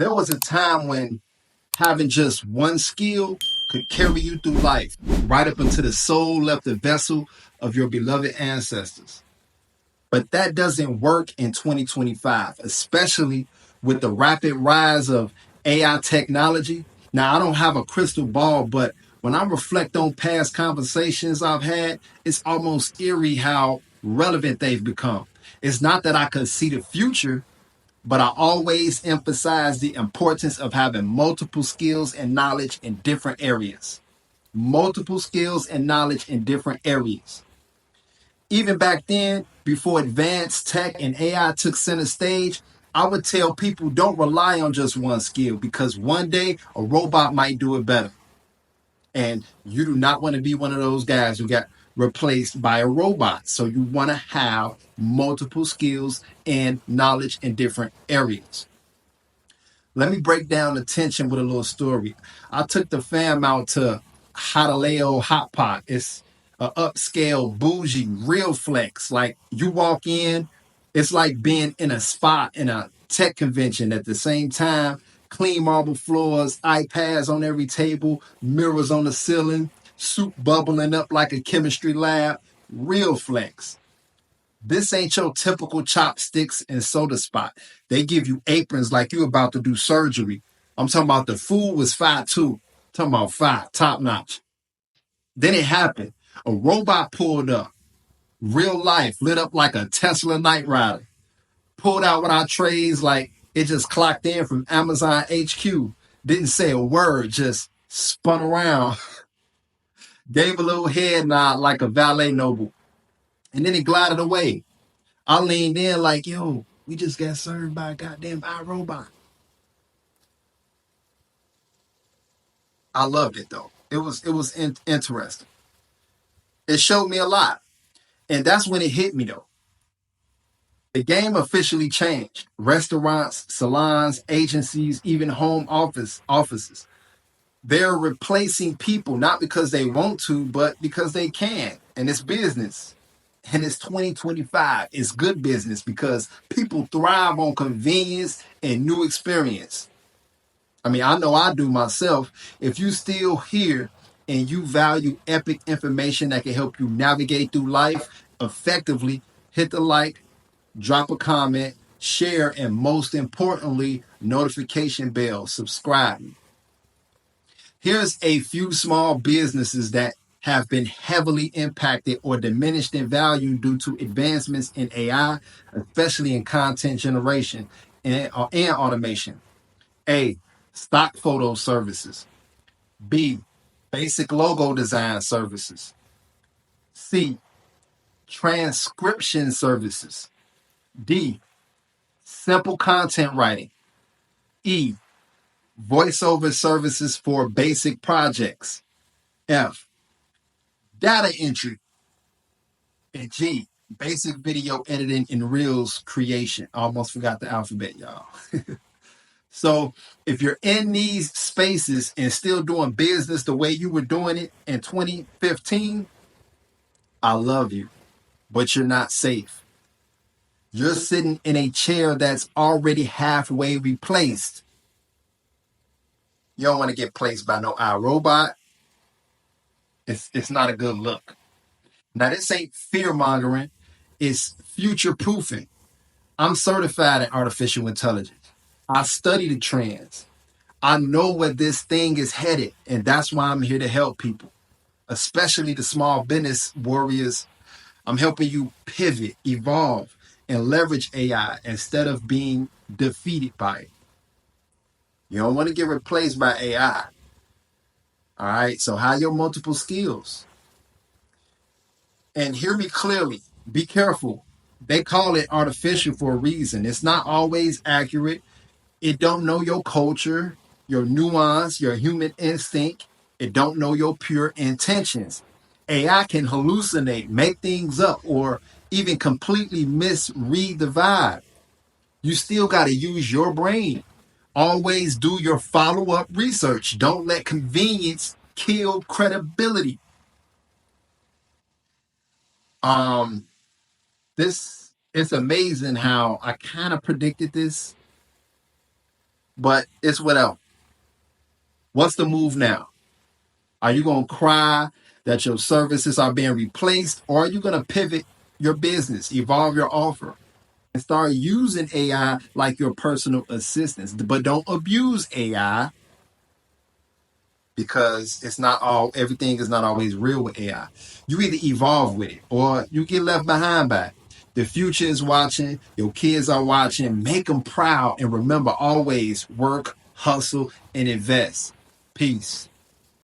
There was a time when having just one skill could carry you through life, right up into the soul left the vessel of your beloved ancestors. But that doesn't work in 2025, especially with the rapid rise of AI technology. Now, I don't have a crystal ball, but when I reflect on past conversations I've had, it's almost eerie how relevant they've become. It's not that I could see the future, but I always emphasize the importance of having multiple skills and knowledge in different areas. Multiple skills and knowledge in different areas. Even back then, before advanced tech and AI took center stage, I would tell people don't rely on just one skill because one day a robot might do it better. And you do not want to be one of those guys who got replaced by a robot. So you want to have multiple skills and knowledge in different areas. Let me break down the tension with a little story. I took the fam out to Haidilao Hot Pot. It's a upscale, bougie, real flex. Like you walk in, it's like being in a spot in a tech convention at the same time. Clean marble floors, iPads on every table, mirrors on the ceiling, soup bubbling up like a chemistry lab. Real flex. This ain't your typical chopsticks and soda spot. They give you aprons like you about to do surgery. I'm talking about the food was fire too. Talking about fire, top notch. Then it happened. A robot pulled up. Real life, lit up like a Tesla Night Rider. Pulled out with our trays like it just clocked in from Amazon HQ. Didn't say a word, just spun around. Gave a little head nod like a valet noble. And then he glided away. I leaned in like, yo, we just got served by a goddamn iRobot. I loved it though. It was interesting. It showed me a lot. And that's when it hit me though. The game officially changed. Restaurants, salons, agencies, even home offices. They're replacing people not because they want to, but because they can. And it's business. And it's 2025. It's good business because people thrive on convenience and new experience. I mean, I know I do myself. If you still here and you value epic information that can help you navigate through life effectively, hit the like, drop a comment, share, and most importantly, notification bell, subscribe. Here's a few small businesses that have been heavily impacted or diminished in value due to advancements in AI, especially in content generation and automation. A. Stock photo services. B. Basic logo design services. C. Transcription services. D. Simple content writing. E. Voiceover services for basic projects. F. Data entry. And G. Basic video editing and Reels creation. I almost forgot the alphabet, y'all. So if you're in these spaces and still doing business the way you were doing it in 2015, I love you, but you're not safe. You're sitting in a chair that's already halfway replaced. You don't want to get placed by no iRobot. It's not a good look. Now, this ain't fear mongering, it's future proofing. I'm certified in artificial intelligence. I study the trends. I know where this thing is headed, and that's why I'm here to help people, especially the small business warriors. I'm helping you pivot, evolve, and leverage AI instead of being defeated by it. You don't want to get replaced by AI. All right, so hire your multiple skills. And hear me clearly. Be careful. They call it artificial for a reason. It's not always accurate. It don't know your culture, your nuance, your human instinct. It don't know your pure intentions. AI can hallucinate, make things up, or even completely misread the vibe. You still got to use your brain. Always do your follow-up research. Don't let convenience kill credibility. Um, this it's amazing how I kind of predicted this. but it's whatever. What's the move now? Are you going to cry that your services are being replaced, or are you going to pivot your business, evolve your offer, and start using AI like your personal assistants? But don't abuse AI, because it's not all, everything is not always real with AI. You either evolve with it or you get left behind by it. The future is watching, your kids are watching. Make them proud, and remember, always work, hustle, and invest. Peace.